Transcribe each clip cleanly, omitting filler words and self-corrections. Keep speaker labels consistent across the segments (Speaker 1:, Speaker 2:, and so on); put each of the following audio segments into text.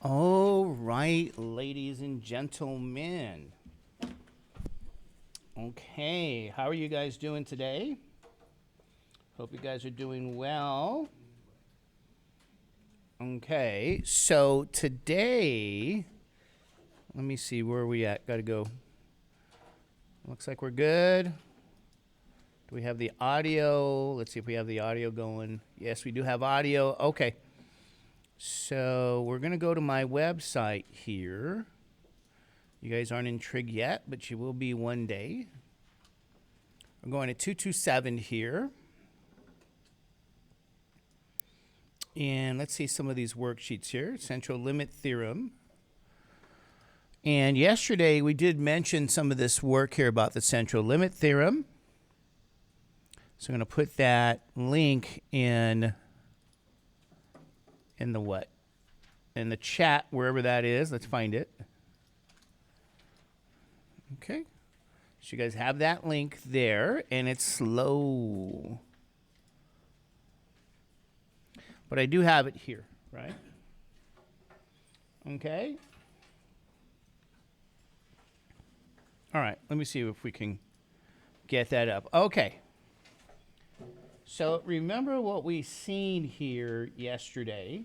Speaker 1: All right, ladies and gentlemen. Okay, how are you guys doing today? Hope you guys are doing well. Okay, so today, let me see, where are we at? Got to go. Looks like we're good. Do we have the audio? Let's see if we have the audio going. Yes, we do have audio. Okay. So we're going to go to my website here. You guys aren't in Trig yet, but you will be one day. We're going to 227 here. And let's see some of these worksheets here. Central limit theorem. And yesterday we did mention some of this work here about the central limit theorem. So I'm going to put that link in the what? In the chat, wherever that is. Let's find it. Okay. So you guys have that link there, and it's slow. But I do have it here, right? Okay. All right, let me see if we can get that up. Okay. So remember what we seen here yesterday.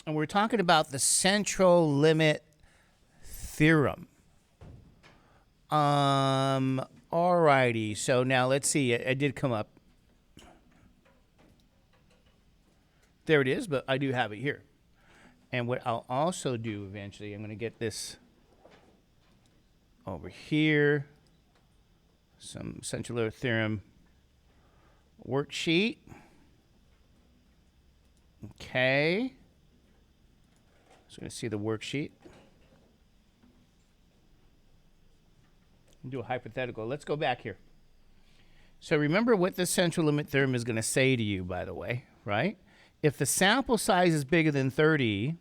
Speaker 1: And we're talking about the central limit theorem. Alrighty, so now let's see. It did come up. There it is, but I do have it here. And what I'll also do eventually, I'm going to get this over here. Some central limit theorem worksheet. Okay. So I'm going to see the worksheet. Do a hypothetical. Let's go back here. So remember what the central limit theorem is going to say to you, by the way, right? If the sample size is bigger than 30,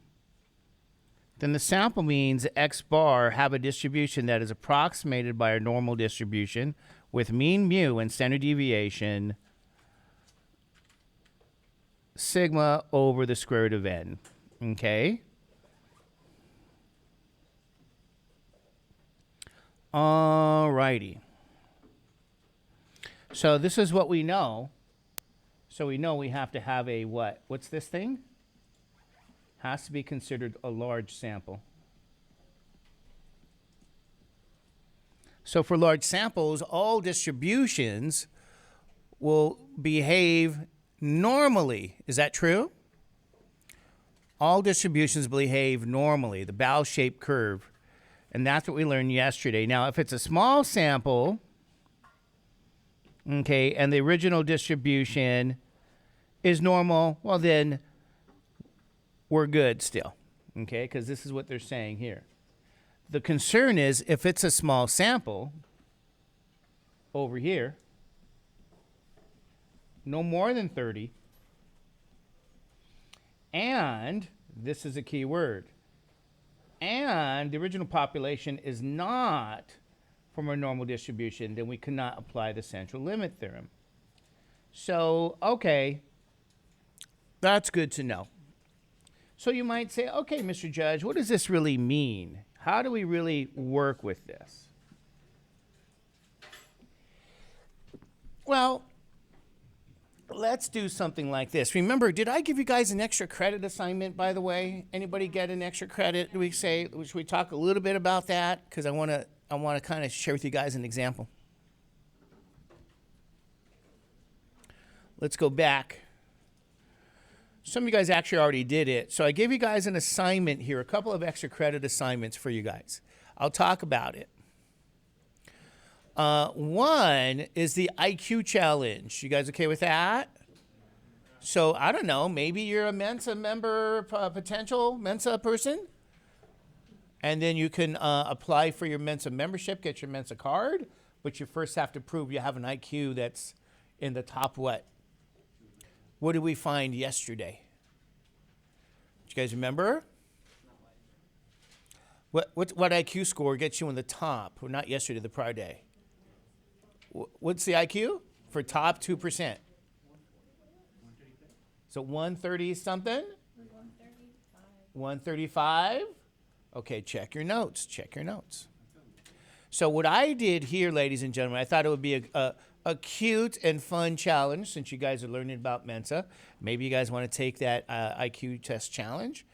Speaker 1: then the sample means X bar have a distribution that is approximated by a normal distribution with mean mu and standard deviation sigma over the square root of n. Okay? Alrighty. So this is what we know. So we know we have to have a what? What's this thing? Has to be considered a large sample. So for large samples, all distributions will behave normally. Is that true? All distributions behave normally, the bowl-shaped curve. And that's what we learned yesterday. Now, if it's a small sample, okay, and the original distribution is normal, well, then we're good still, okay, because this is what they're saying here. The concern is if it's a small sample over here, no more than 30, and this is a key word, and the original population is not from a normal distribution, then we cannot apply the central limit theorem. So, okay, that's good to know. So you might say, okay, Mr. Judge, what does this really mean? How do we really work with this? Well, let's do something like this. Remember, did I give you guys an extra credit assignment, by the way? Anybody get an extra credit? Should we talk a little bit about that? Because I want to kind of share with you guys an example. Let's go back. Some of you guys actually already did it. So I gave you guys an assignment here, a couple of extra credit assignments for you guys. I'll talk about it. One is the IQ challenge. You guys okay with that? So I don't know, maybe you're a Mensa member, potential Mensa person. And then you can apply for your Mensa membership, get your Mensa card. But you first have to prove you have an IQ that's in the top what? What did we find yesterday? Do you guys remember? What IQ score gets you in the top? Well, not yesterday, the prior day. What's the IQ for top 2%? So 130 something? 135? Okay, check your notes. Check your notes. So what I did here, ladies and gentlemen, I thought it would be a cute and fun challenge since you guys are learning about Mensa. Maybe you guys want to take that IQ test challenge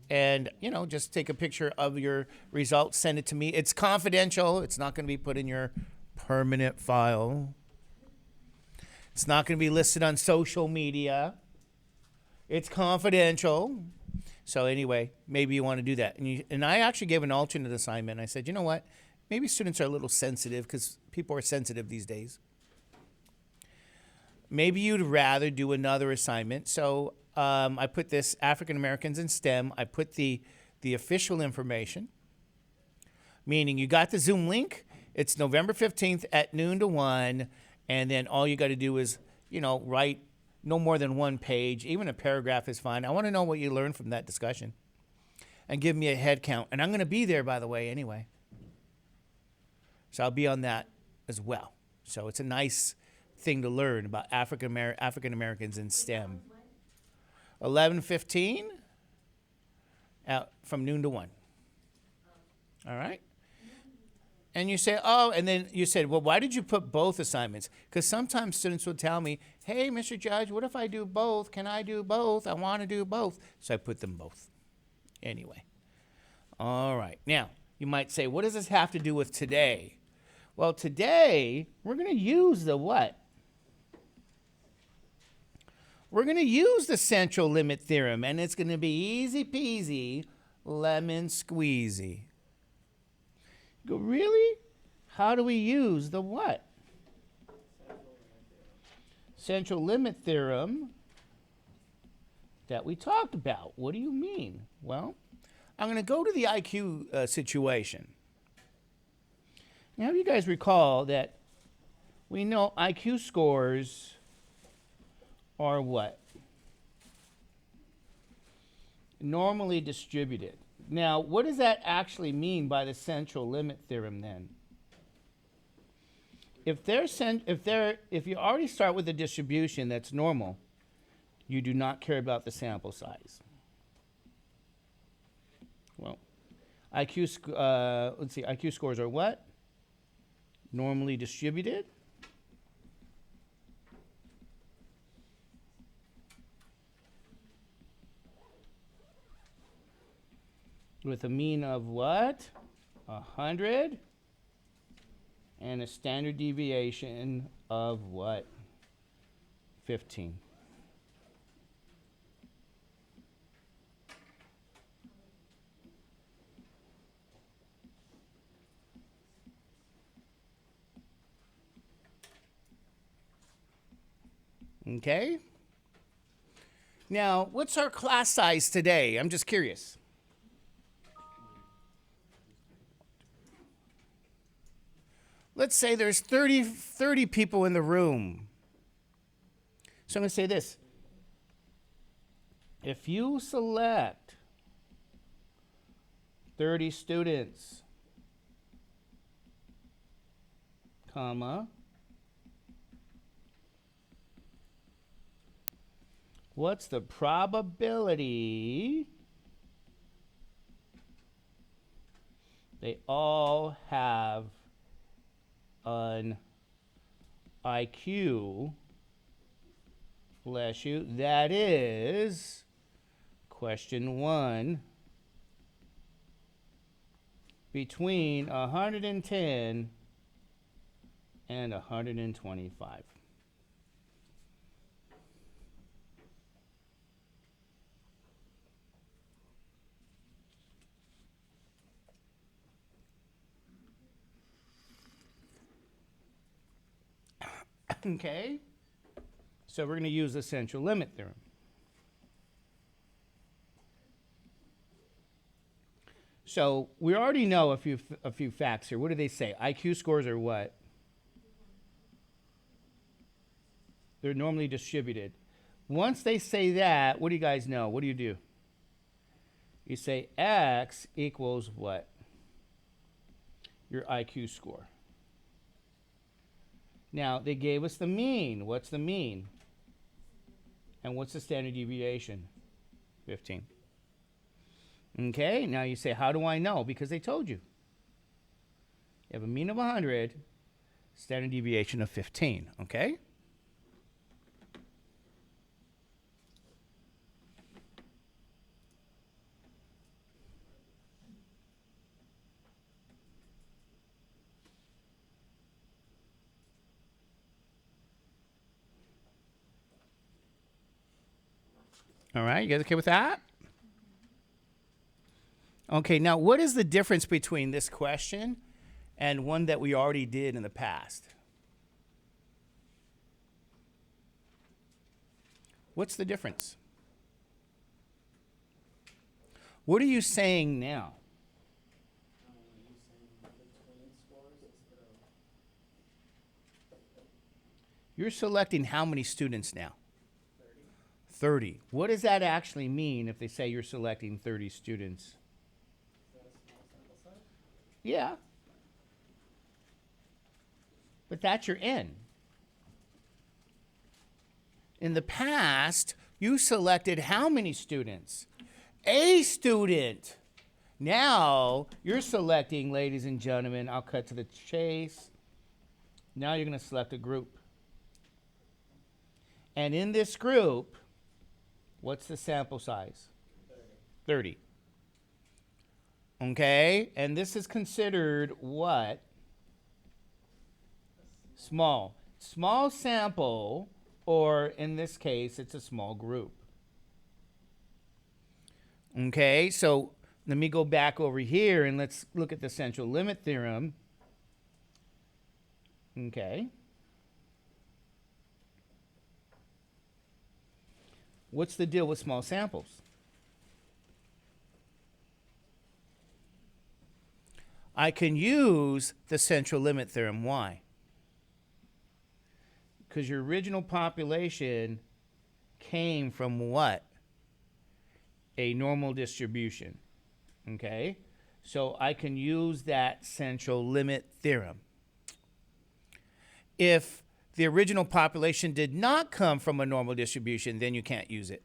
Speaker 1: and, just take a picture of your results, send it to me. It's confidential. It's not going to be put in your permanent file. It's not going to be listed on social media. It's confidential. So anyway, maybe you want to do that. And I actually gave an alternate assignment. I said, you know what? Maybe students are a little sensitive because people are sensitive these days. Maybe you'd rather do another assignment. So I put this African Americans in STEM. I put the official information, meaning you got the Zoom link. It's November 15th at noon to 1. And then all you got to do is, write no more than one page. Even a paragraph is fine. I want to know what you learned from that discussion. And give me a head count. And I'm going to be there, by the way, anyway. So I'll be on that as well. So it's a nice thing to learn about African Americans in STEM. 11:15 from noon to 1. All right? And you say, and then you said, well, why did you put both assignments? Because sometimes students will tell me, hey, Mr. Judge, what if I do both? Can I do both? I want to do both. So I put them both. Anyway. All right. Now, you might say, what does this have to do with today? Well, today, we're going to use the what? We're going to use the central limit theorem, and it's going to be easy peasy, lemon squeezy. You go, really? How do we use the what? Central limit theorem that we talked about. What do you mean? Well, I'm going to go to the IQ situation. Now, you guys recall that we know IQ scores are what? Normally distributed. Now, what does that actually mean by the central limit theorem then? If you already start with a distribution that's normal, you do not care about the sample size. Well, IQ scores are what? Normally distributed. With a mean of what? 100. And a standard deviation of what? 15. Okay. Now, what's our class size today? I'm just curious. Let's say there's 30 people in the room. So I'm going to say this. If you select 30 students, comma, what's the probability they all have an IQ, bless you, that is question 1, between 110 and 125. Okay, so we're going to use the central limit theorem. So we already know a few facts here. What do they say? IQ scores are what? They're normally distributed. Once they say that, what do you guys know? What do? You say X equals what? Your IQ score. Now, they gave us the mean. What's the mean? And what's the standard deviation? 15. Okay, now you say, how do I know? Because they told you. You have a mean of 100, standard deviation of 15, okay? All right, you guys okay with that? Okay, now what is the difference between this question and one that we already did in the past? What's the difference? What are you saying now? You're selecting how many students now? 30. What does that actually mean if they say you're selecting 30 students? Yeah. But that's your N. In the past, you selected how many students? A student. Now, you're selecting, ladies and gentlemen, I'll cut to the chase. Now you're going to select a group. And in this group, what's the sample size? 30. Okay, and this is considered what? Small. Small sample, or in this case, it's a small group. Okay, so let me go back over here and let's look at the central limit theorem. Okay. What's the deal with small samples? I can use the central limit theorem. Why? Because your original population came from what? A normal distribution. Okay? So I can use that central limit theorem. If the original population did not come from a normal distribution, then you can't use it.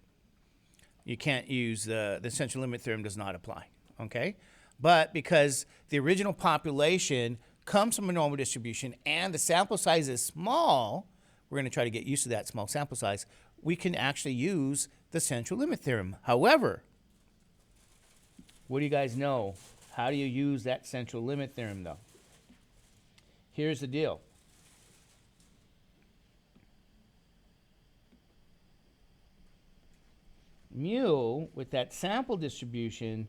Speaker 1: You can't use the central limit theorem does not apply. Okay? But because the original population comes from a normal distribution and the sample size is small, we're going to try to get used to that small sample size, we can actually use the central limit theorem. However, what do you guys know? How do you use that central limit theorem, though? Here's the deal. Mu, with that sample distribution,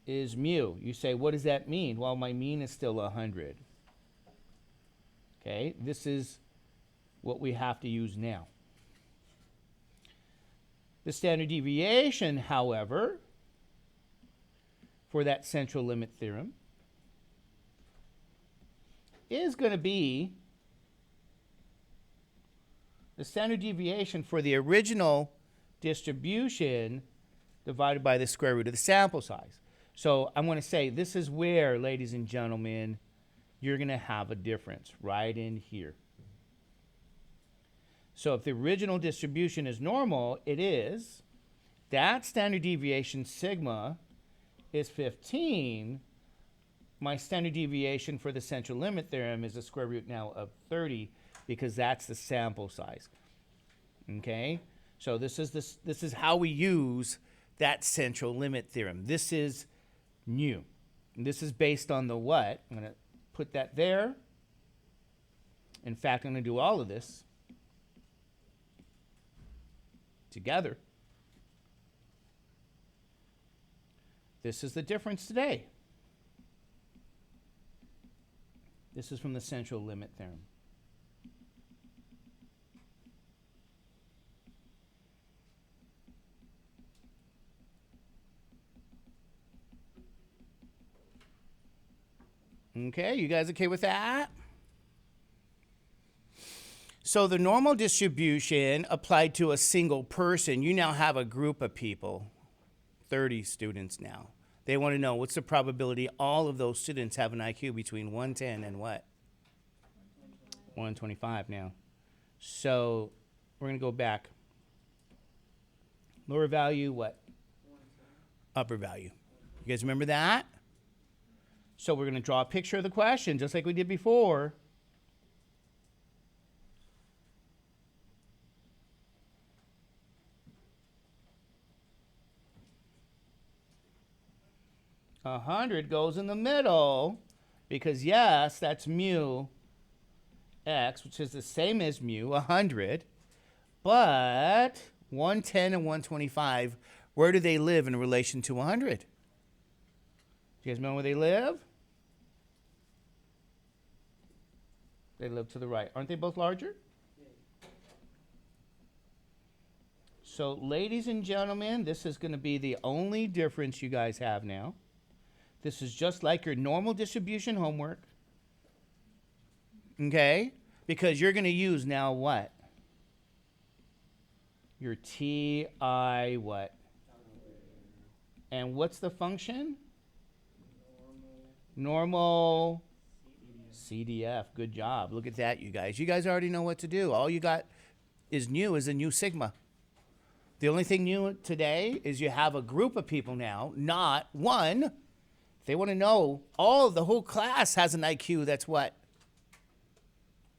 Speaker 1: is mu. You say, what does that mean? Well, my mean is still 100. Okay, this is what we have to use now. The standard deviation, however, for that central limit theorem is going to be the standard deviation for the original distribution divided by the square root of the sample size. So I'm going to say this is where, ladies and gentlemen, you're going to have a difference right in here. So if the original distribution is normal, it is. That standard deviation sigma is 15. My standard deviation for the central limit theorem is the square root now of 30 because that's the sample size. Okay? So this is how we use that central limit theorem. This is new. And this is based on the what? I'm going to put that there. In fact, I'm going to do all of this together. This is the difference today. This is from the central limit theorem. Okay, you guys okay with that? So the normal distribution applied to a single person, you now have a group of people, 30 students now. They want to know what's the probability all of those students have an IQ between 110 and what? 125 now. So we're going to go back. Lower value, what? Upper value. You guys remember that? So we're going to draw a picture of the question, just like we did before. A 100 goes in the middle because, yes, that's mu x, which is the same as mu, 100. But 110 and 125, where do they live in relation to 100? Do you guys know where they live? They live to the right. Aren't they both larger? So, ladies and gentlemen, this is going to be the only difference you guys have now. This is just like your normal distribution homework. Okay? Because you're going to use now what? Your TI what? And what's the function? Normal CDF. Good job. Look at that, you guys. You guys already know what to do. All you got is a new sigma. The only thing new today is you have a group of people now, not one. If they want to know, the whole class has an IQ. That's what?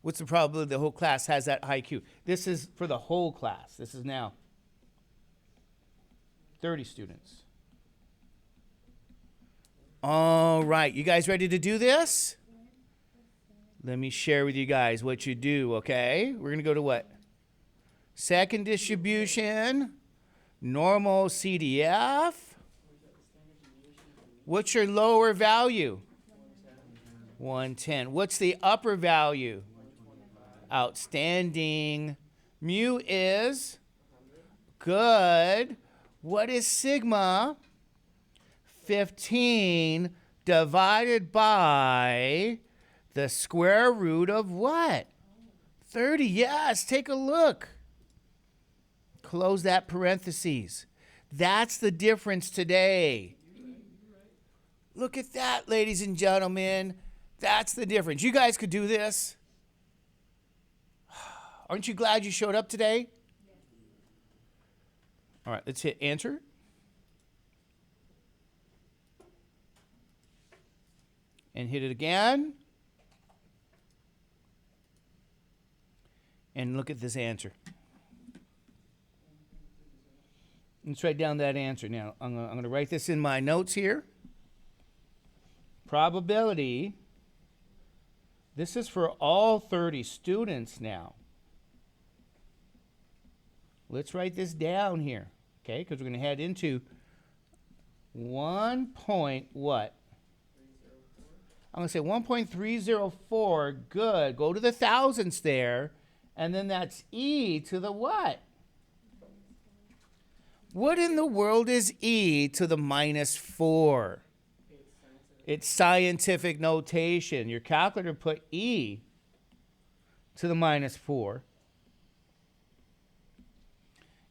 Speaker 1: What's the probability the whole class has that IQ? This is for the whole class. This is now 30 students. All right. You guys ready to do this? Let me share with you guys what you do, okay? We're going to go to what? Second distribution, normal CDF. What's your lower value? 110. What's the upper value? Outstanding. Mu is good. What is sigma? 15 divided by the square root of what? 30. Yes, take a look. Close that parentheses. That's the difference today. Look at that, ladies and gentlemen. That's the difference. You guys could do this. Aren't you glad you showed up today? All right, let's hit answer. And hit it again. And look at this answer. Let's write down that answer. Now, I'm going to write this in my notes here. Probability. This is for all 30 students now. Let's write this down here, okay? Because we're going to head into 1 point what? I'm going to say 1.304. Good. Go to the thousands there. And then that's e to the what? What in the world is e to the minus 4? It's scientific notation. Your calculator put e to the minus 4.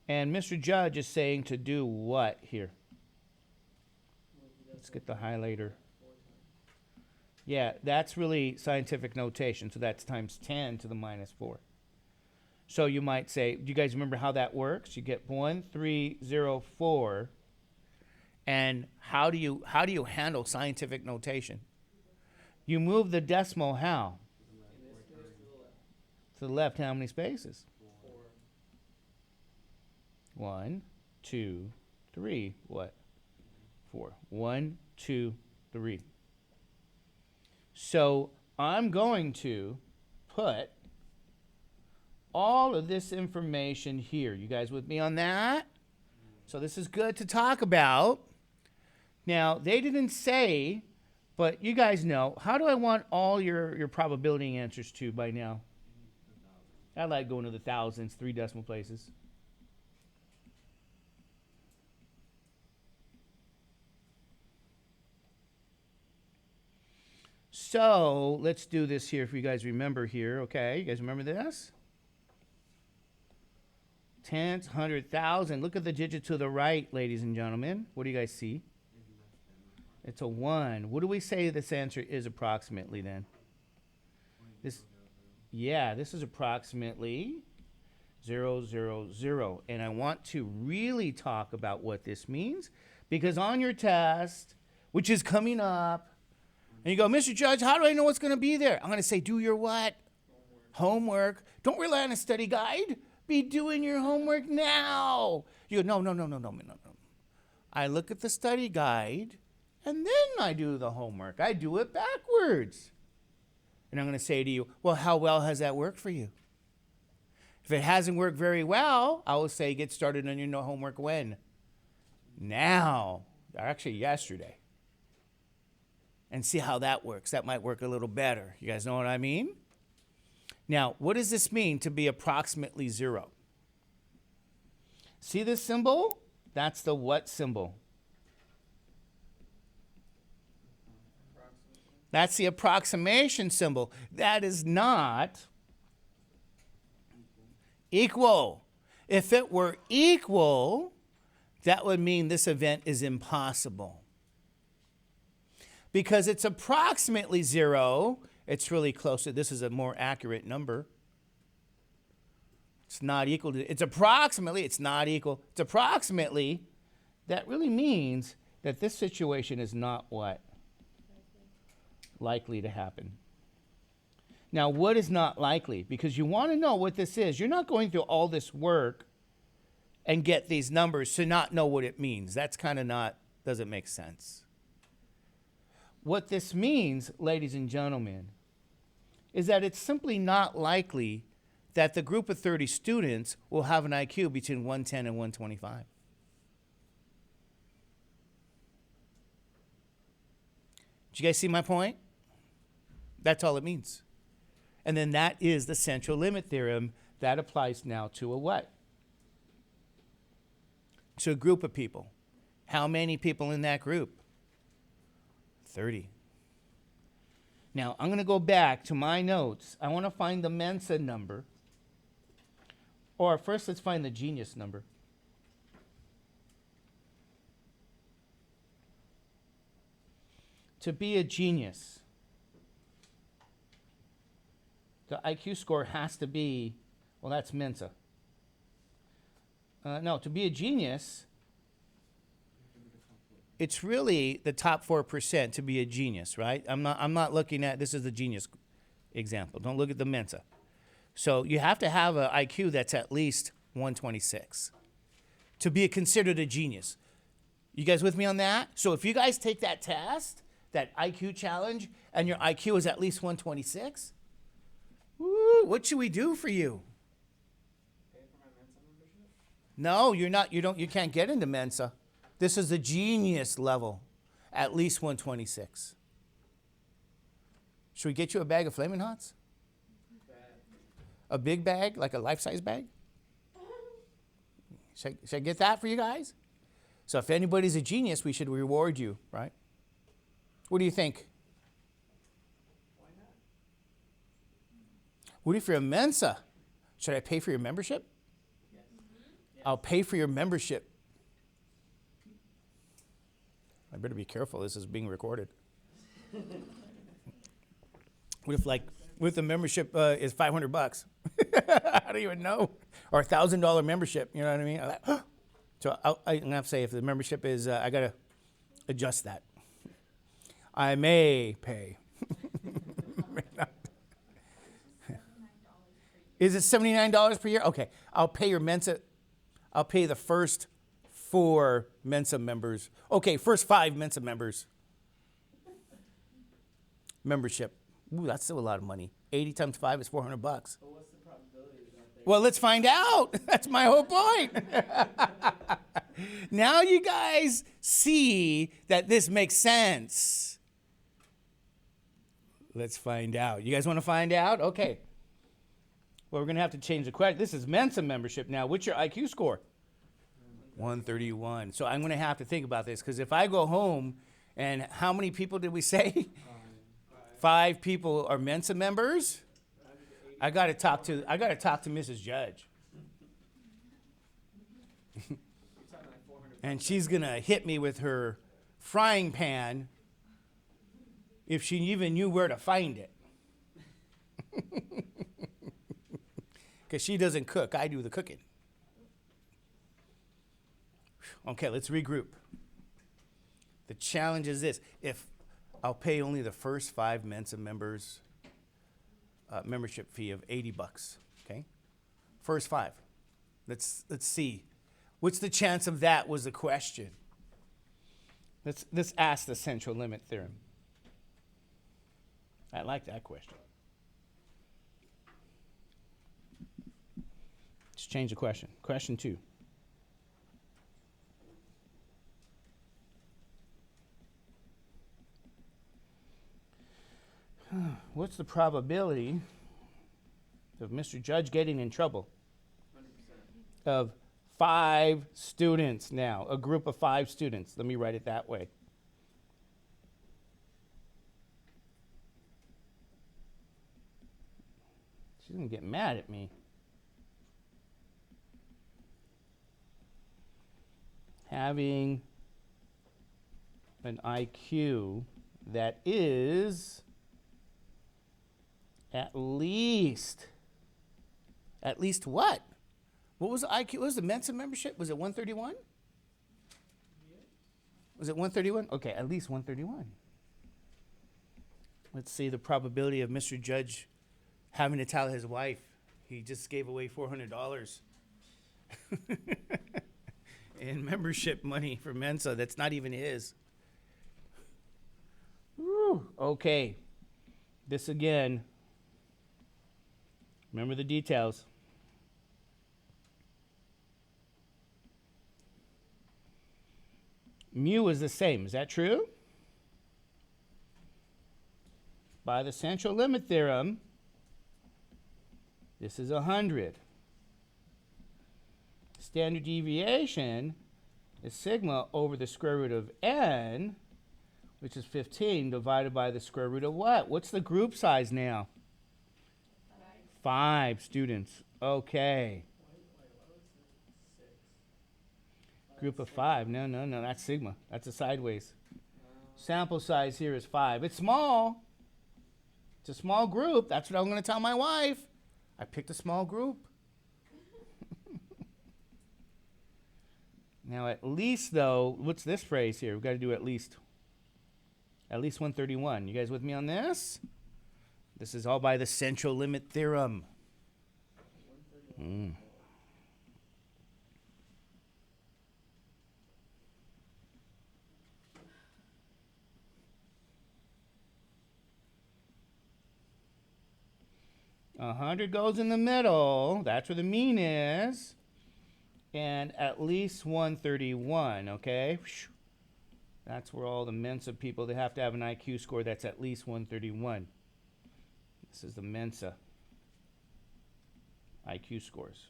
Speaker 1: And Mr. Judge is saying to do what here? Let's get the highlighter. Yeah, that's really scientific notation. So that's times 10 to the minus 4. So you might say, do you guys remember how that works? You get 1304. And how do you handle scientific notation? You move the decimal how? To the left, how many spaces? 1, 2, 3. What? 4. 1, 2, 3. So I'm going to put all of this information here. You guys with me on that? So this is good to talk about. Now, they didn't say, but you guys know, how do I want all your probability answers to by now? I like going to the thousands, 3 decimal places. So let's do this here if you guys remember here, okay? You guys remember this? Tenths, 100,000. Look at the digit to the right, ladies and gentlemen. What do you guys see? It's a 1. What do we say this answer is approximately then? This is approximately 0, 0, 0. And I want to really talk about what this means because on your test, which is coming up. And you go, Mr. Judge, how do I know what's going to be there? I'm going to say, do your what? Homework. Don't rely on a study guide. Be doing your homework now. You go, no. I look at the study guide, and then I do the homework. I do it backwards. And I'm going to say to you, well, how well has that worked for you? If it hasn't worked very well, I will say get started on your homework when? Now. Actually, yesterday. And see how that works. That might work a little better. You guys know what I mean? Now, what does this mean to be approximately 0? See this symbol? That's the what symbol? That's the approximation symbol. That is not equal. If it were equal, that would mean this event is impossible. Because it's approximately 0, it's really closer. This is a more accurate number. It's not equal to, it's approximately, it's not equal. It's approximately, that really means that this situation is not what? Likely to happen. Now, what is not likely? Because you want to know what this is. You're not going through all this work and get these numbers to not know what it means. That's kind of not, doesn't make sense. What this means, ladies and gentlemen, is that it's simply not likely that the group of 30 students will have an IQ between 110 and 125. Did you guys see my point? That's all it means. And then that is the central limit theorem that applies now to a what? To a group of people. How many people in that group? 30. Now, I'm going to go back to my notes. I want to find the Mensa number. Or first, let's find the genius number. To be a genius, the IQ score has to be, well, that's Mensa. No, to be a genius, it's really the top 4% to be a genius, right? I'm not looking at, this is the genius example. Don't look at the Mensa. So you have to have an IQ that's at least 126 to be considered a genius. You guys with me on that? So if you guys take that test, that IQ challenge, and your IQ is at least 126, woo, what should we do for you?
Speaker 2: Pay for my Mensa membership?
Speaker 1: No, you're not. You can't get into Mensa. This is the genius level, at least 126. Should we get you a bag of Flamin' Hots? A big bag, like a life-size bag? Should I get that for you guys? So if anybody's a genius, we should reward you, right? What do you think?
Speaker 2: Why not?
Speaker 1: What if you're a Mensa? Should I pay for your membership?
Speaker 2: Yes. Mm-hmm.
Speaker 1: I'll pay for your membership. I better be careful. This is being recorded. What if, like, with the membership is $500? I don't even know. Or $1,000 membership. You know what I mean? So I'm gonna have to say if the membership is, I gotta adjust that. I may pay. May not. Is it $79 per year? Okay, I'll pay your Mensa. I'll pay the first 4 Mensa members. Okay, first 5 Mensa members. Membership. Ooh, that's still a lot of money. 80 times 5 is $400.
Speaker 2: But what's the probability that they...
Speaker 1: Well, let's find out. That's my whole point. Now you guys see that this makes sense. Let's find out. You guys want to find out? Okay. Well, we're going to have to change the question. This is Mensa membership now. What's your IQ score? 131. So I'm going to have to think about this, because if I go home, and how many people did we say? 5 people are Mensa members. I got to talk to Mrs. Judge. And she's going to hit me with her frying pan if she even knew where to find it. Because she doesn't cook. I do the cooking. Okay, let's regroup. The challenge is this: if I'll pay only the first 5 Mensa members membership fee of $80. Okay, first 5. Let's see. What's the chance of that? Was the question. Let's ask the central limit theorem. I like that question. Let's change the question. Question 2. What's the probability of Mr. Judge getting in trouble?
Speaker 2: 100%.
Speaker 1: Of 5 students now, a group of 5 students. Let me write it that way. She's going to get mad at me. Having an IQ that is at least what? What was the IQ? What was the Mensa membership? Was it 131? Was it 131? Okay, at least 131. Let's see the probability of Mr. Judge having to tell his wife he just gave away $400 in membership money for Mensa that's not even his. Whew, okay. This again. Remember the details. Mu is the same. Is that true? By the central limit theorem, this is 100. Standard deviation is sigma over the square root of n, which is 15, divided by the square root of what? What's the group size now? 5 students. Okay. Group of 5. No, that's sigma. That's a sideways. Sample size here is 5. It's small. It's a small group. That's what I'm going to tell my wife. I picked a small group. Now, at least, though, what's this phrase here? We've got to do at least. At least 131. You guys with me on this? This is all by the central limit theorem. 100 goes in the middle. That's where the mean is. And at least 131, okay? That's where all the Mensa people, they have to have an IQ score that's at least 131. This is the Mensa IQ scores.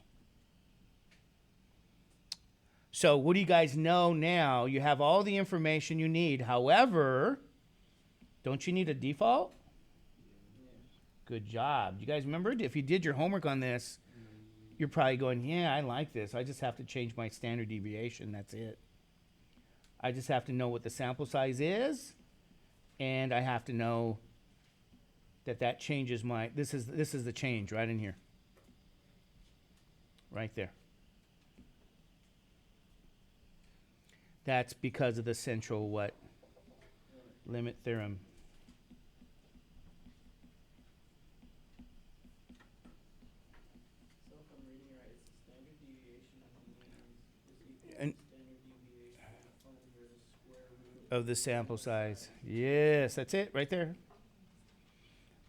Speaker 1: So what do you guys know now? You have all the information you need. However, don't you need a default? Good job. You guys remember? If you did your homework on this, you're probably going, yeah, I like this. I just have to change my standard deviation. That's it. I just have to know what the sample size is, and I have to know that changes my, this is the change right in here. Right there. That's because of the central what? Limit theorem.
Speaker 2: So if I'm reading right, it's the standard deviation of the means is equal
Speaker 1: And
Speaker 2: to standard deviation over the square root
Speaker 1: of the sample size. Yes, that's it right there.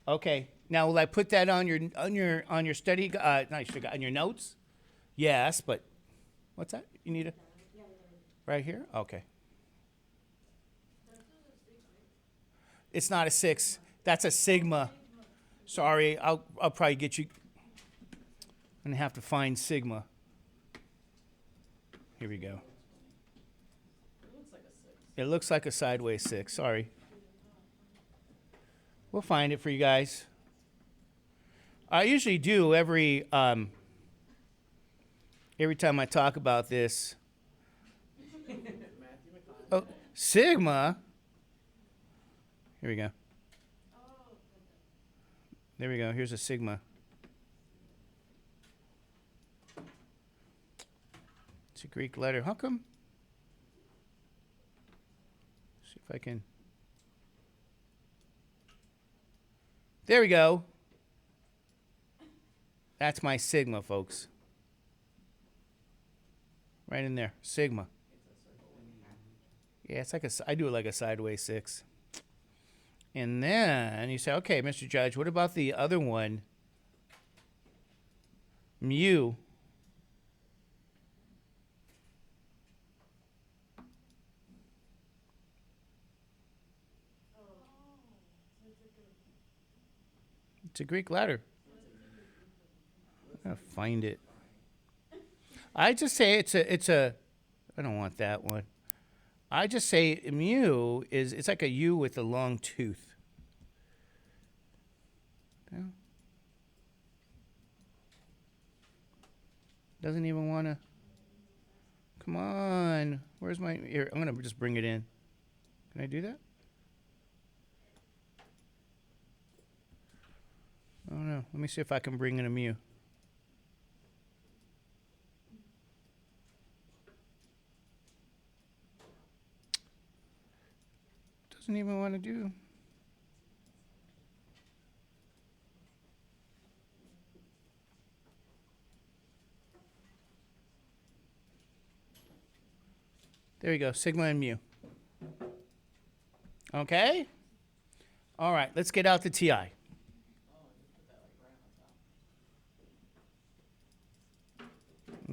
Speaker 1: Okay. Now will I put that on your study on your notes? Yes, but what's that? You need a right here? Okay. It's not a 6. That's a sigma. Sorry, I'll probably get you. I'm gonna have to find sigma. Here we go.
Speaker 2: It looks like a 6.
Speaker 1: It looks like a sideways 6. Sorry. We'll find it for you guys. I usually do every time I talk about this. Oh, sigma. Here we go. There we go. Here's a sigma. It's a Greek letter. How come? See if I can. There we go. That's my sigma, folks. Right in there, sigma. Yeah, it's like I do it like a sideways 6. And then you say, okay, Mr. Judge, what about the other one? Mu. It's a Greek letter. I'm gonna find it. I just say it's a. I don't want that one. I just say mu it's like a U with a long tooth. Yeah. Doesn't even want to. Come on. Where's my. Here, I'm going to just bring it in. Can I do that? Oh no. Let me see if I can bring in a mu. Doesn't even want to do. There you go, sigma and mu. Okay? All right, let's get out the TI.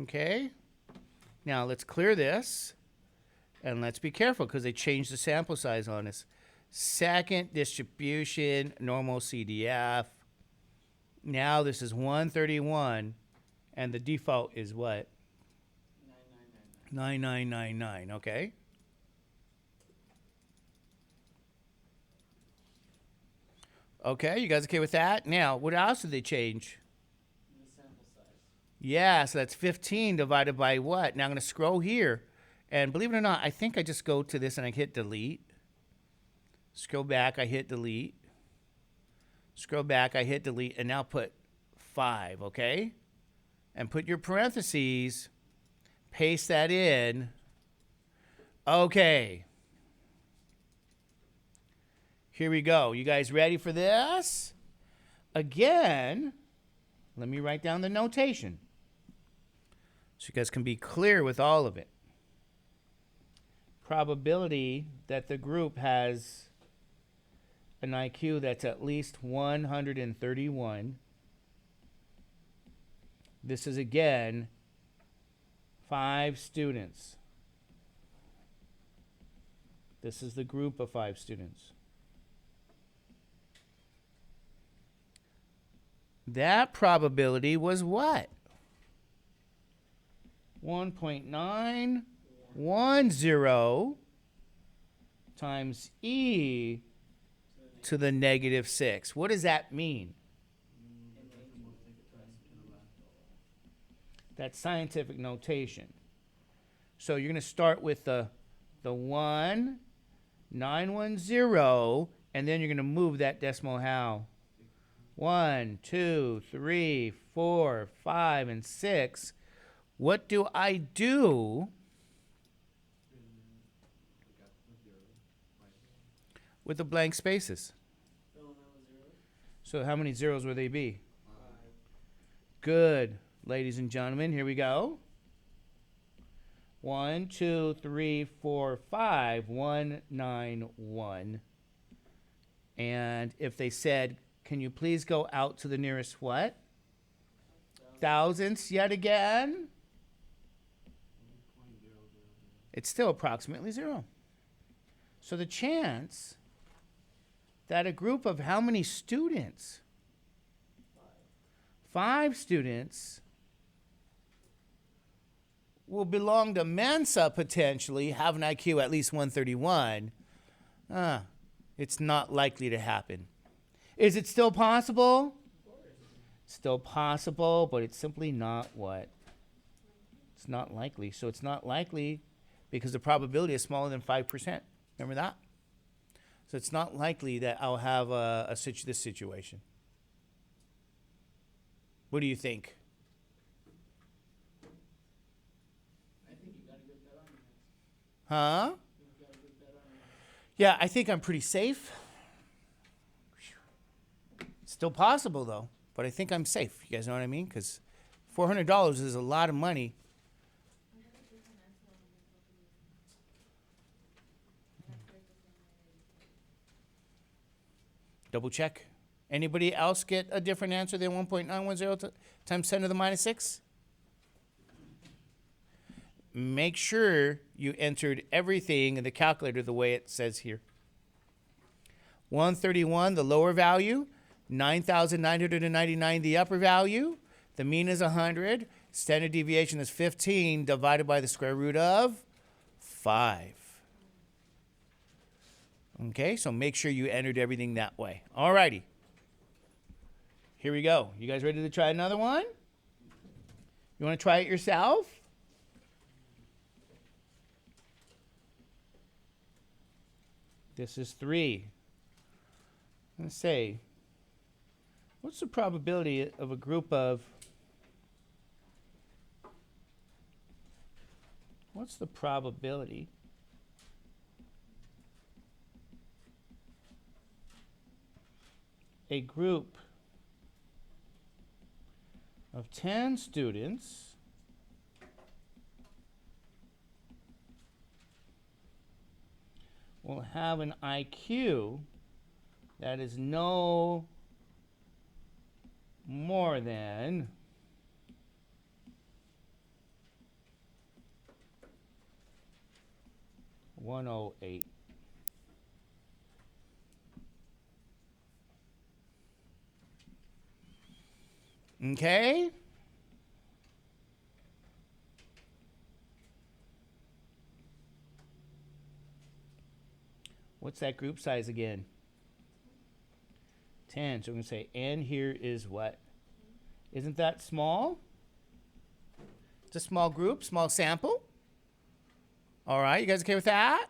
Speaker 1: Okay? Now let's clear this. And let's be careful because they changed the sample size on us. Second distribution, normal CDF. Now this is 131. And the default is what? 9999, okay. Okay, you guys okay with that? Now, what else did they change?
Speaker 2: The sample size.
Speaker 1: Yeah, so that's 15 divided by what? Now I'm going to scroll here. And believe it or not, I think I just go to this and I hit delete. Scroll back, I hit delete. Scroll back, I hit delete, and now put 5, okay? And put your parentheses, paste that in. Okay. Here we go. You guys ready for this? Again, let me write down the notation so you guys can be clear with all of it. Probability that the group has an IQ that's at least 131. This is again 5 students. This is the group of 5 students. That probability was what? 1.910 times e to the negative 6. What does that mean? That's scientific notation. So you're going to start with the 1, 910, and then you're going to move that decimal how? 1, 2, 3, 4, 5, and 6. What do I do with the blank spaces?
Speaker 2: Fill them out with zeros.
Speaker 1: So how many zeros would they be?
Speaker 2: 5.
Speaker 1: Good. Ladies and gentlemen, here we go. 1, 2, 3, 4, 5, 1, 9, 1. And if they said, can you please go out to the nearest what? Thousandths yet again? It's still approximately 0. So the chance that a group of how many students? 5 students will belong to Mensa potentially, have an IQ at least 131. It's not likely to happen. Is it still possible? Still possible, but it's simply not what? It's not likely. So it's not likely because the probability is smaller than 5%. Remember that? So it's not likely that I'll have this situation. What do you think?
Speaker 2: I think you got a good bet on your hands.
Speaker 1: Huh?
Speaker 2: You've got a good bet on your hands.
Speaker 1: Yeah, I think I'm pretty safe. Still possible though, but I think I'm safe. You guys know what I mean? Because $400 is a lot of money. Double check. Anybody else get a different answer than 1.910 times 10 to the minus 6? Make sure you entered everything in the calculator the way it says here. 131, the lower value. 9,999, the upper value. The mean is 100. Standard deviation is 15 divided by the square root of 5. Okay, so make sure you entered everything that way. All righty. Here we go. You guys ready to try another one? You want to try it yourself? This is 3. Let's say, what's the probability of a group of, what's the probability a group of 10 students will have an IQ that is no more than 108. Okay? What's that group size again? 10. So we're going to say n here is what? Isn't that small? It's a small group, small sample. All right, you guys okay with that?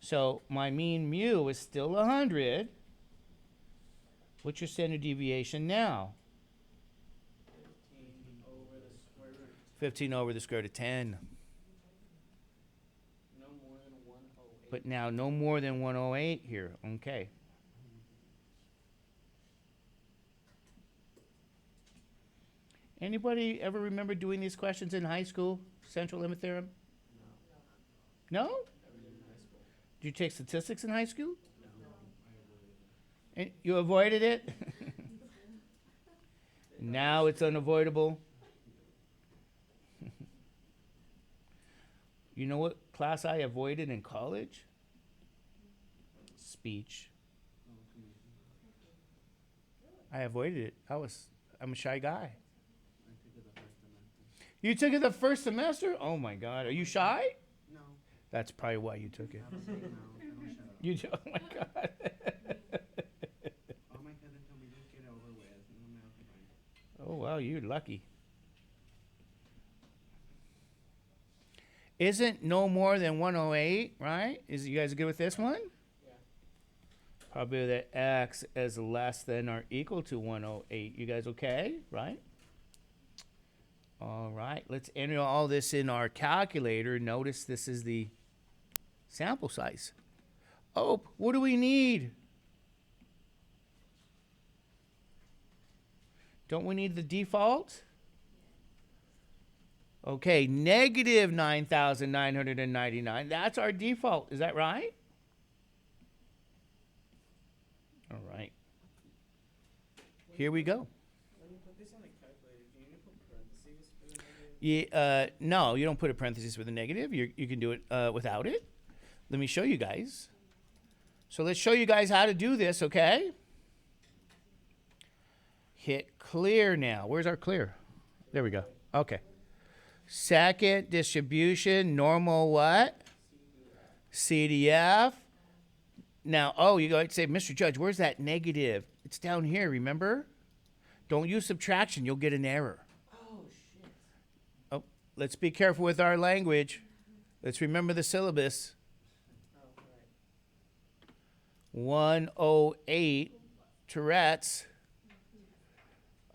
Speaker 1: So my mean mu is still 100. What's your standard deviation now?
Speaker 2: 15 over the square root.
Speaker 1: 15 over the square root of 10.
Speaker 2: No more than 108.
Speaker 1: But now no more than 108 here. Okay. Anybody ever remember doing these questions in high school? Central limit theorem?
Speaker 2: No.
Speaker 1: No?
Speaker 2: Everything in high school.
Speaker 1: Did you take statistics in high school?
Speaker 2: No.
Speaker 1: And you avoided it? Now it's unavoidable. You know what class I avoided in college? Speech. I avoided it. I'm a shy guy. You took it the first semester? Oh my God. Are you shy?
Speaker 2: No.
Speaker 1: That's probably why you took it.
Speaker 2: I was like, no, I don't shut up.
Speaker 1: You do, oh my God.
Speaker 2: All my cousins told me just get it over with. And I'm like,
Speaker 1: Oh wow, you're lucky. Isn't no more than 108, right? Is you guys good with this one?
Speaker 2: yeah.
Speaker 1: Probably that x is less than or equal to 108. You guys okay, right? All right, let's enter all this in our calculator. Notice this is the sample size. Oh, what do we need? Don't we need the default? Okay, negative 9,999. That's our default. Is that right? All right. Here we go.
Speaker 2: When you put this on the calculator, do you need to put parentheses for the negative?
Speaker 1: No, you don't put a parenthesis with a negative. You can do it without it. Let me show you guys. So let's show you guys how to do this, okay? Hit clear now. Where's our clear? There we go. Okay. Second distribution, normal what? CDF. Now, oh, you go and say, Mr. Judge, where's that negative? It's down here, remember? Don't use subtraction. You'll get an error.
Speaker 2: Oh, shit.
Speaker 1: Oh, let's be careful with our language. Let's remember the syllabus.
Speaker 2: Oh, right.
Speaker 1: 108 Tourette's.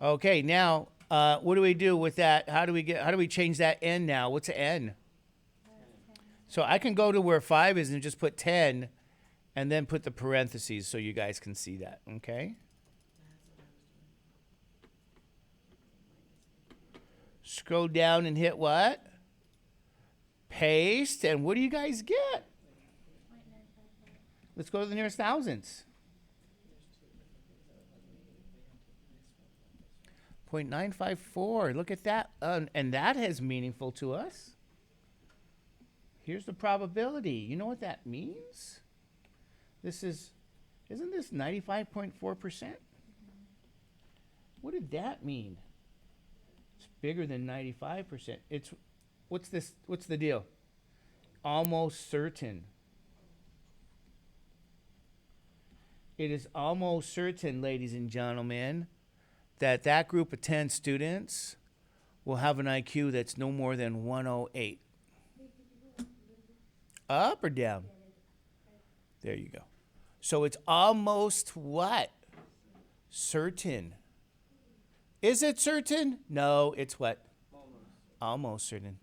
Speaker 1: Okay, now what do we do with that? How do we change that n now? What's an n? So I can go to where 5 is and just put 10 and then put the parentheses so you guys can see that, okay? Scroll down and hit what? Paste, and what do you guys get? Let's go to the nearest thousands. 0.954. Look at that. And that is meaningful to us. Here's the probability. You know what that means? Isn't this 95.4%? What did that mean? It's bigger than 95%. What's the deal? Almost certain. It is almost certain, ladies and gentlemen, that group of 10 students will have an IQ that's no more than 108. Up or down? There you go. So it's almost what? Certain. Is it certain? No, it's what? Almost certain.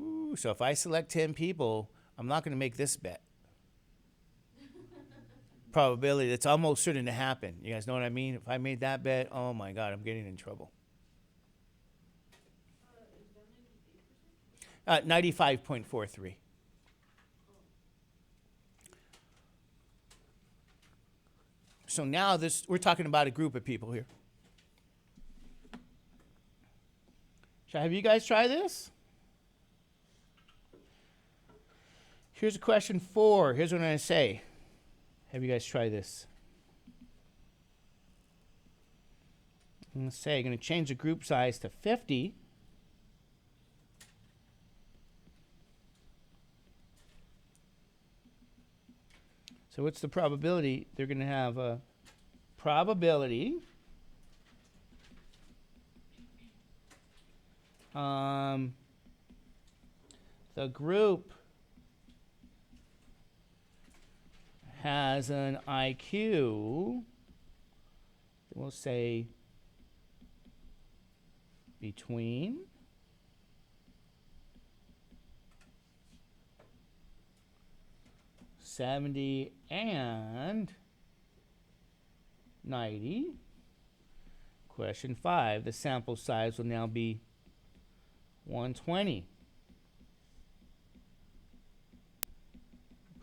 Speaker 1: Ooh, so if I select 10 people, I'm not going to make this bet. Probability that's almost certain to happen. You guys know what I mean? If I made that bet, oh my God, I'm getting in trouble. 95.43. So now we're talking about a group of people here. Shall I have you guys try this? Here's a question 4. Here's what I'm going to say. Have you guys try this? I'm going to say, I'm going to change the group size to 50. So what's the probability? They're going to have a probability the group has an IQ, we'll say between 70 and 90. Question 5, the sample size will now be 120.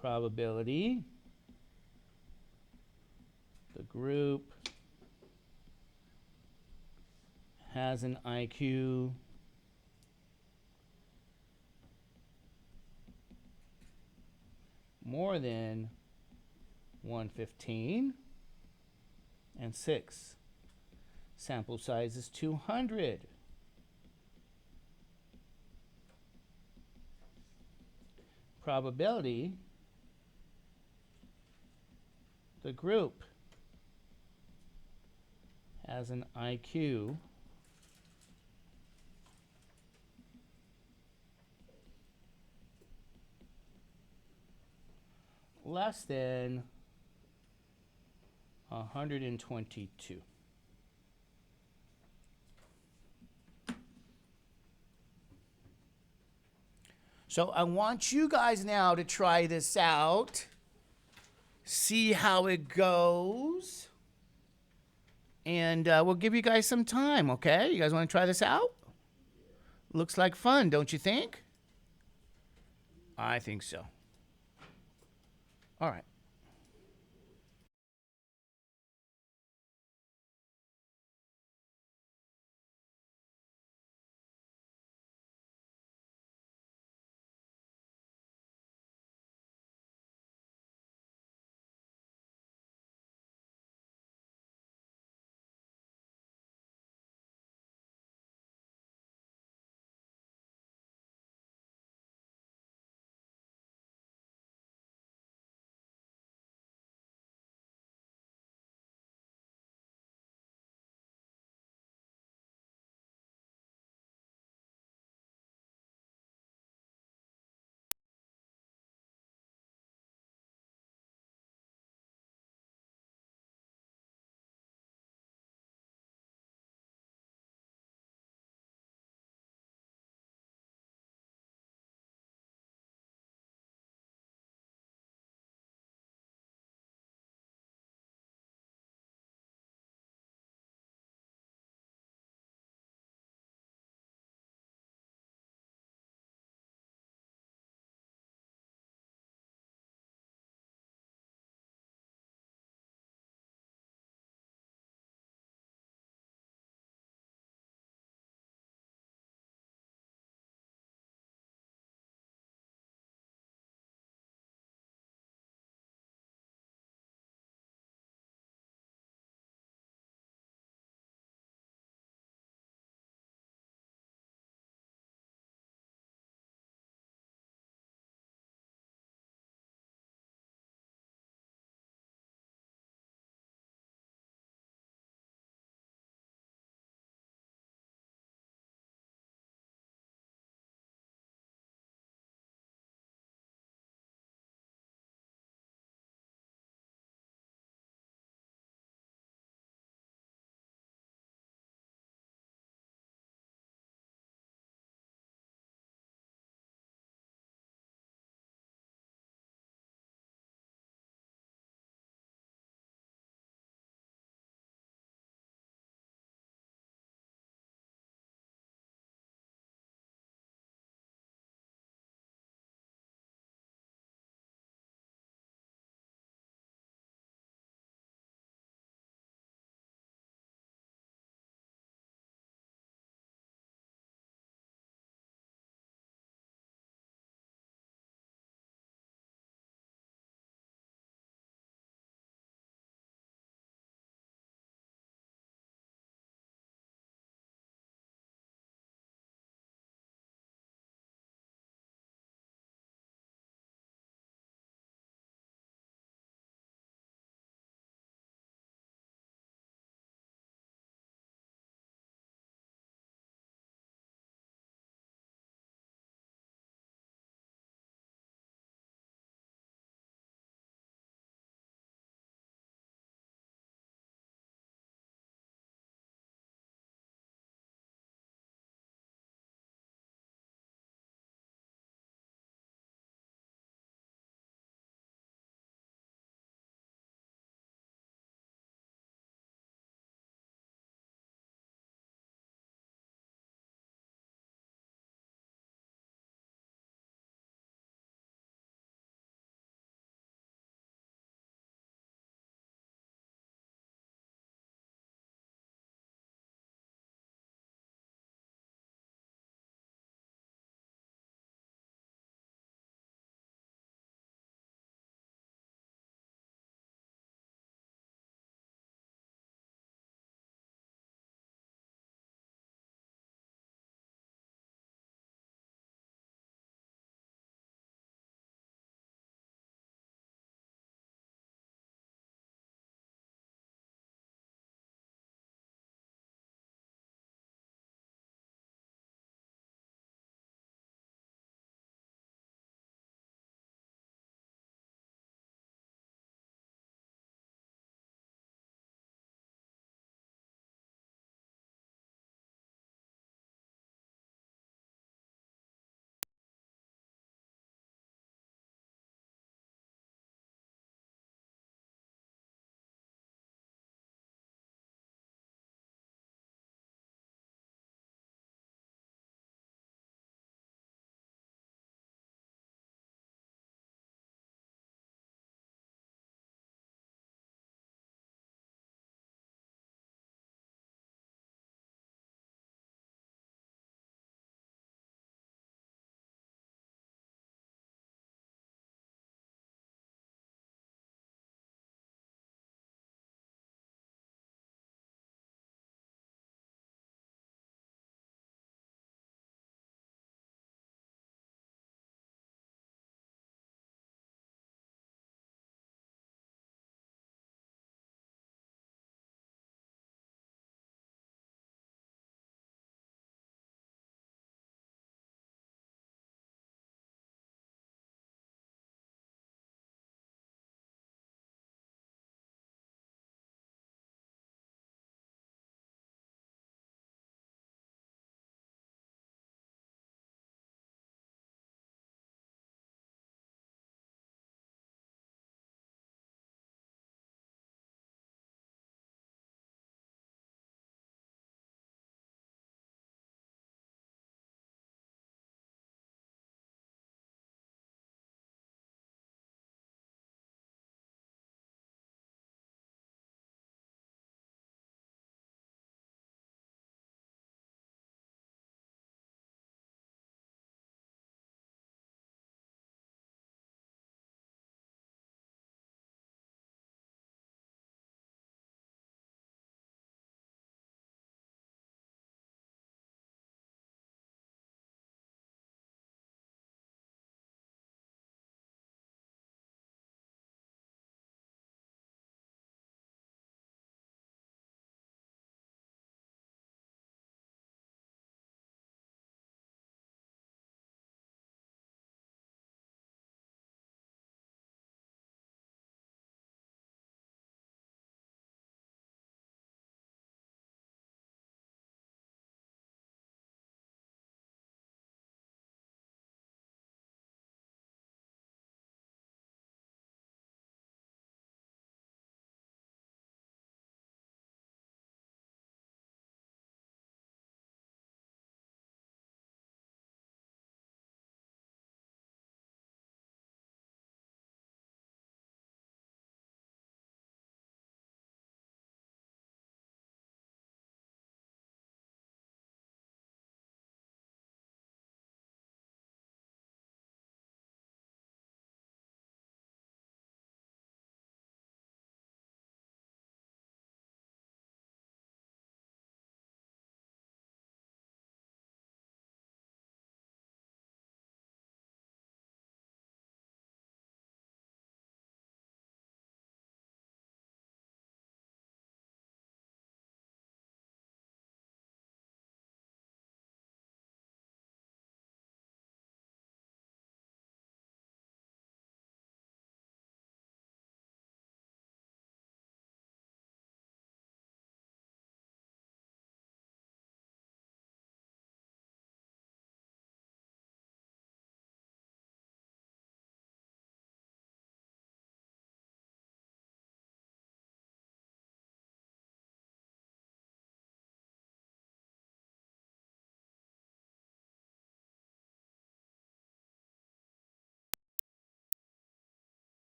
Speaker 1: Probability, the group has an IQ more than 115. And 6, sample size is 200. Probability, the group has an IQ less than 122. So I want you guys now to try this out, see how it goes, and we'll give you guys some time, okay? You guys want to try this out? Looks like fun, don't you think? I think so. All right.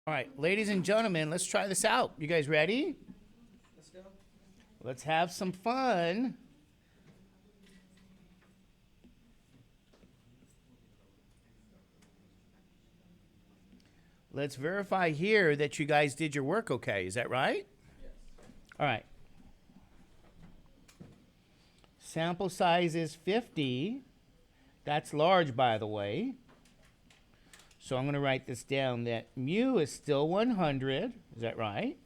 Speaker 1: All right, ladies and gentlemen, let's try this out. You guys ready?
Speaker 2: Let's go.
Speaker 1: Let's have some fun. Let's verify here that you guys did your work okay. Is that right?
Speaker 2: Yes.
Speaker 1: All right. Sample size is 50. That's large, by the way. So I'm going to write this down that mu is still 100. Is that right?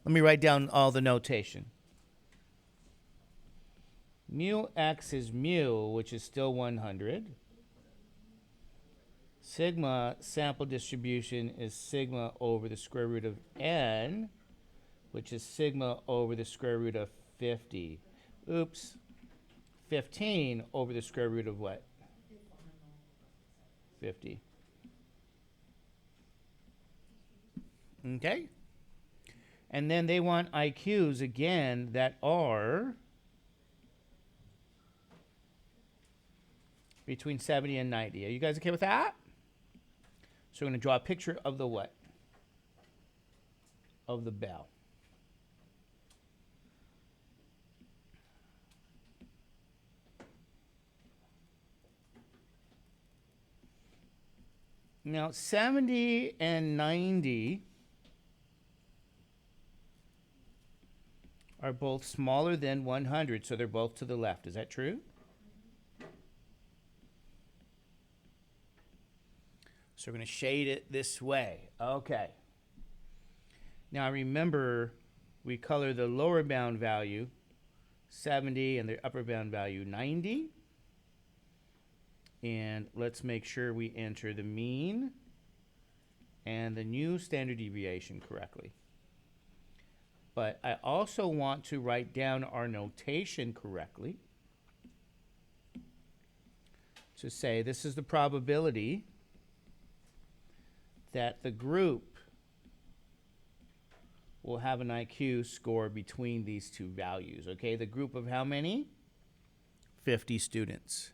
Speaker 1: Let me write down all the notation. Mu x is mu, which is still 100. Sigma sample distribution is sigma over the square root of n, which is sigma over the square root of 50. Oops. 15 over the square root of what? 50. Okay? And then they want IQs again that are between 70 and 90. Are you guys okay with that? So we're going to draw a picture of the what? Of the bell. Now, 70 and 90 are both smaller than 100, so they're both to the left. Is that true? So we're going to shade it this way. Okay. Now, remember, we color the lower bound value 70 and the upper bound value 90. And let's make sure we enter the mean and the new standard deviation correctly. But I also want to write down our notation correctly to say this is the probability that the group will have an IQ score between these two values. Okay, the group of how many? 50 students.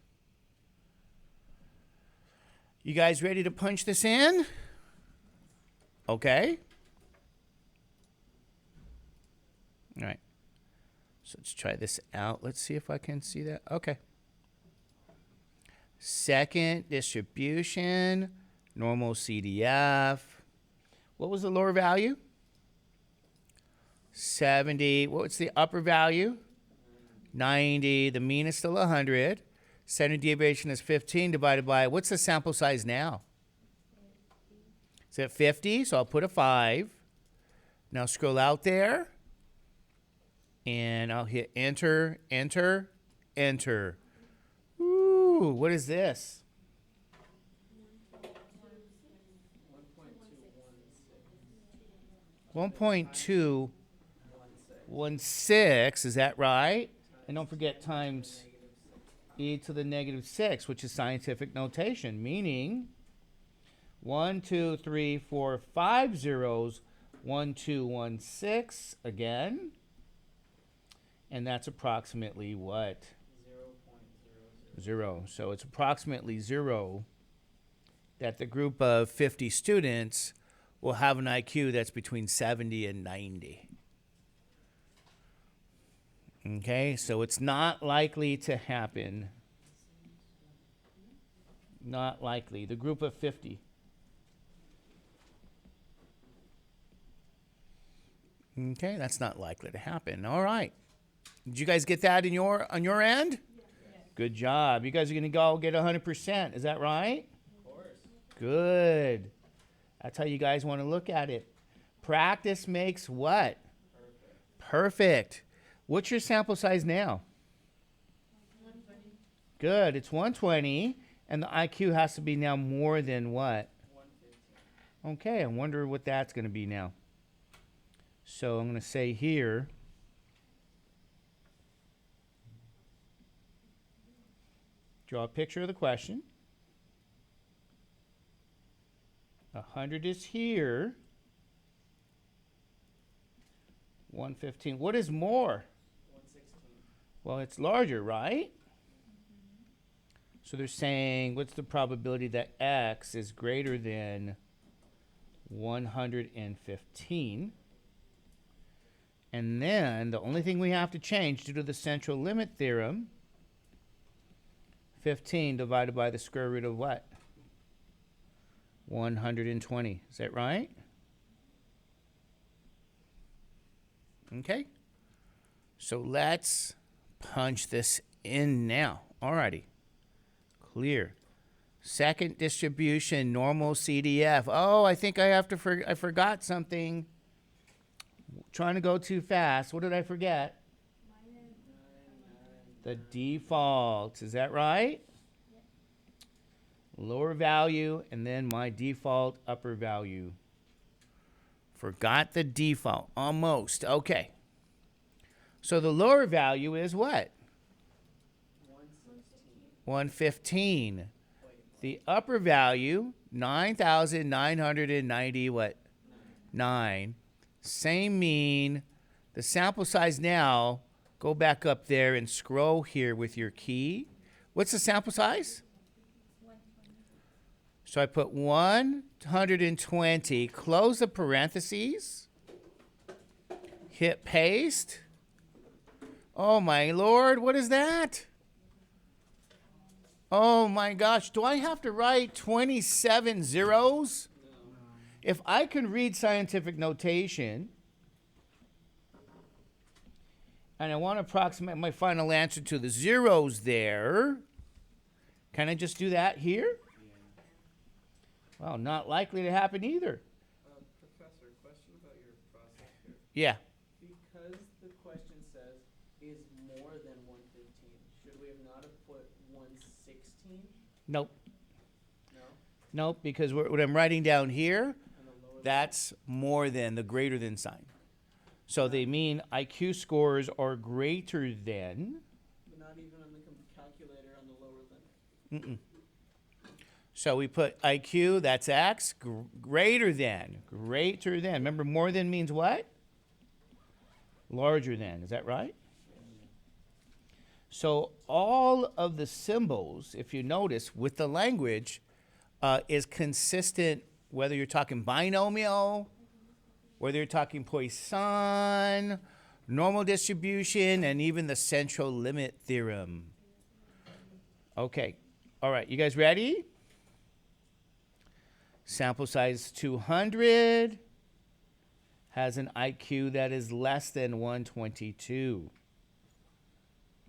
Speaker 1: You guys ready to punch this in? Okay. All right. So let's try this out. Let's see if I can see that. Okay. Second distribution, normal CDF. What was the lower value? 70. What's the upper value? 90. The mean is still 100. Standard deviation is 15 divided by, what's the sample size now? Is it 50? So I'll put a 5. Now scroll out there. And I'll hit enter, enter, enter. Ooh, what is this? 1.216, is that right? And don't forget times e to the negative 6, which is scientific notation, meaning 1, 2, 3, 4, 5 zeros, 1, 2, 1, 6 again. And that's approximately what?
Speaker 2: 0.00.
Speaker 1: 0. So it's approximately 0 that the group of 50 students will have an IQ that's between 70 and 90. Okay, so it's not likely to happen. Not likely. The group of 50. Okay, that's not likely to happen. All right. Did you guys get that on your end?
Speaker 2: Yes.
Speaker 1: Good job. You guys are going to go get 100%. Is that right?
Speaker 2: Of course.
Speaker 1: Good. That's how you guys want to look at it. Practice makes what? Perfect. What's your sample size now?
Speaker 3: 120.
Speaker 1: Good. It's 120. And the IQ has to be now more than what?
Speaker 2: 115.
Speaker 1: Okay, I wonder what that's going to be now. So I'm going to say here, draw a picture of the question. 100 is here. 115. What is more?
Speaker 2: 116.
Speaker 1: Well, it's larger, right? So they're saying, what's the probability that x is greater than 115. And then the only thing we have to change due to the central limit theorem, 15 divided by the square root of what? 120. Is that right? Okay. So let's punch this in now. Alrighty. Clear. Second distribution, normal CDF. Oh, I think I forgot something. Trying to go too fast. What did I forget? The default. Is that right? Lower value and then my default upper value. Forgot the default. Almost. Okay. So the lower value is what? 115. The upper value, 9,990 what? 9. Same mean. The sample size now, go back up there and scroll here with your key. What's the sample size?
Speaker 3: 120.
Speaker 1: So I put 120, close the parentheses, hit paste. Oh my Lord, what is that? Oh my gosh, do I have to write 27 zeros?
Speaker 2: No.
Speaker 1: If I can read scientific notation, and I want to approximate my final answer to the zeros there, can I just do that here? Well, not likely to happen either.
Speaker 2: Professor, question about your process here.
Speaker 1: Yeah.
Speaker 2: Because the question says is more than 115, should we have not have put 116?
Speaker 1: Nope.
Speaker 2: No?
Speaker 1: Nope, because what I'm writing down here,
Speaker 2: And the lower
Speaker 1: that's more than the greater than sign. So they mean IQ scores are greater than.
Speaker 2: but not even on the calculator on the lower limit.
Speaker 1: Mm-mm. So we put IQ, that's X, greater than. Remember, more than means what? Larger than. Is that right? So all of the symbols, if you notice, with the language, is consistent, whether you're talking binomial, whether you're talking Poisson, normal distribution, and even the central limit theorem. Okay. All right. You guys ready? Sample size 200 has an IQ that is less than 122.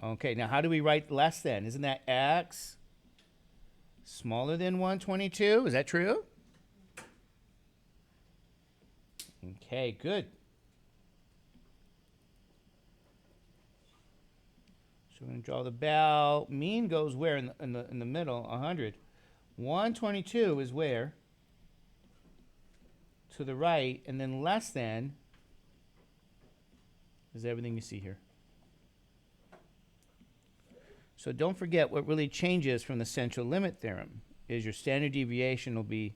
Speaker 1: Okay, now how do we write less than? Isn't that X smaller than 122? Is that true? Okay, good. So we're going to draw the bell. Mean goes where in the middle? 100. 122 is where? To the right, and then less than is everything you see here. So don't forget what really changes from the central limit theorem is your standard deviation will be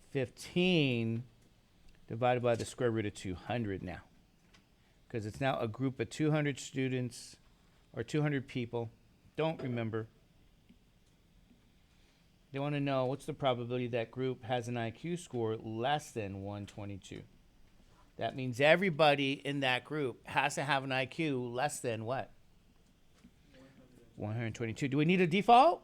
Speaker 1: 15 divided by the square root of 200 now. Because it's now a group of 200 students or 200 people. Don't remember. They want to know what's the probability that group has an IQ score less than 122. That means everybody in that group has to have an IQ less than what? 122. Do we need a default?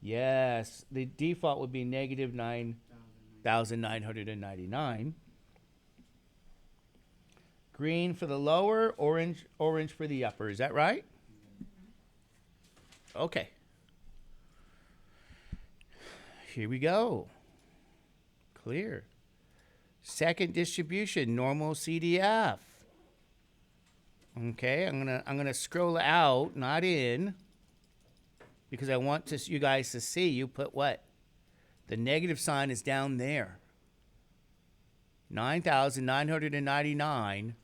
Speaker 1: Yes. The default would be negative 9,999. Green for the lower, orange for the upper. Is that right? Okay. Here we go. Clear. Second distribution, normal CDF. Okay, I'm gonna scroll out, not in, because I want you guys to see. You put what? The negative sign is down there. 9,999,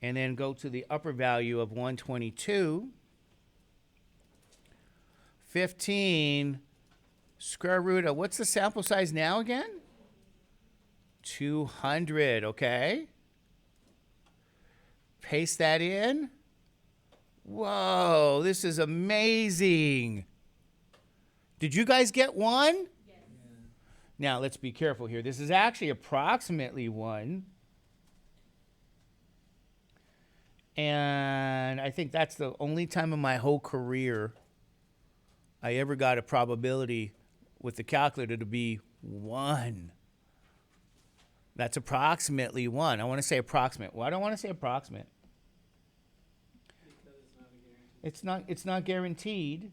Speaker 1: and then go to the upper value of 122. 15. Square root of, what's the sample size now again? 200, okay? Paste that in. Whoa, this is amazing. Did you guys get one?
Speaker 3: Yes.
Speaker 1: Now, let's be careful here. This is actually approximately 1. And I think that's the only time in my whole career I ever got a probability with the calculator to be 1. That's approximately 1. I want to say approximate. Why do I want to say approximate?
Speaker 2: Because it's not a guarantee.
Speaker 1: It's not guaranteed.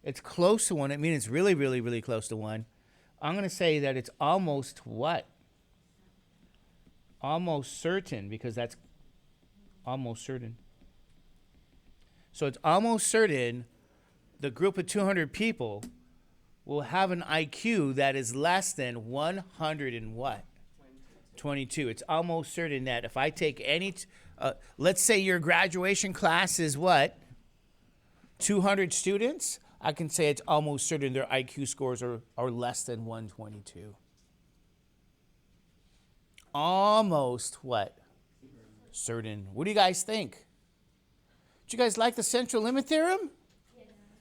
Speaker 1: It's close to 1. I mean, it's really, really, really close to 1. I'm going to say that it's almost what? Almost certain, because that's almost certain. So it's almost certain the group of 200 people will have an IQ that is less than 100 and what? 22. It's almost certain that if I take any, let's say your graduation class is what? 200 students. I can say it's almost certain their IQ scores are less than 122. Almost what? Certain. What do you guys think? Do you guys like the central limit theorem?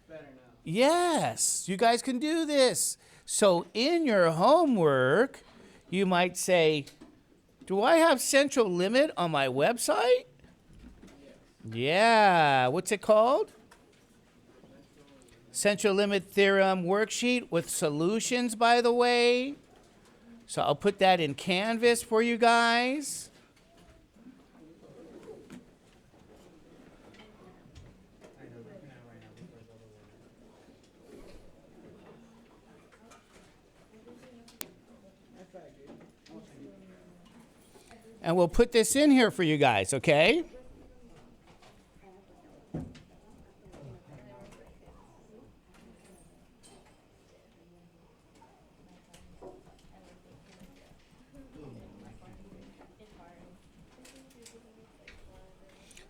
Speaker 2: Better now.
Speaker 1: Yes, you guys can do this. So in your homework, you might say, do I have central limit on my website? Yeah, what's it called? Central limit theorem worksheet with solutions, by the way. So I'll put that in Canvas for you guys. And we'll put this in here for you guys, okay?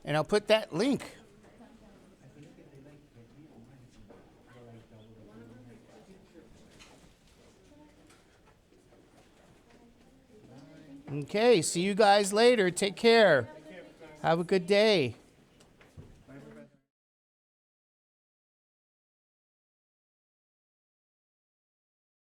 Speaker 1: And I'll put that link. Okay, see you guys later. Take care. Have a good day.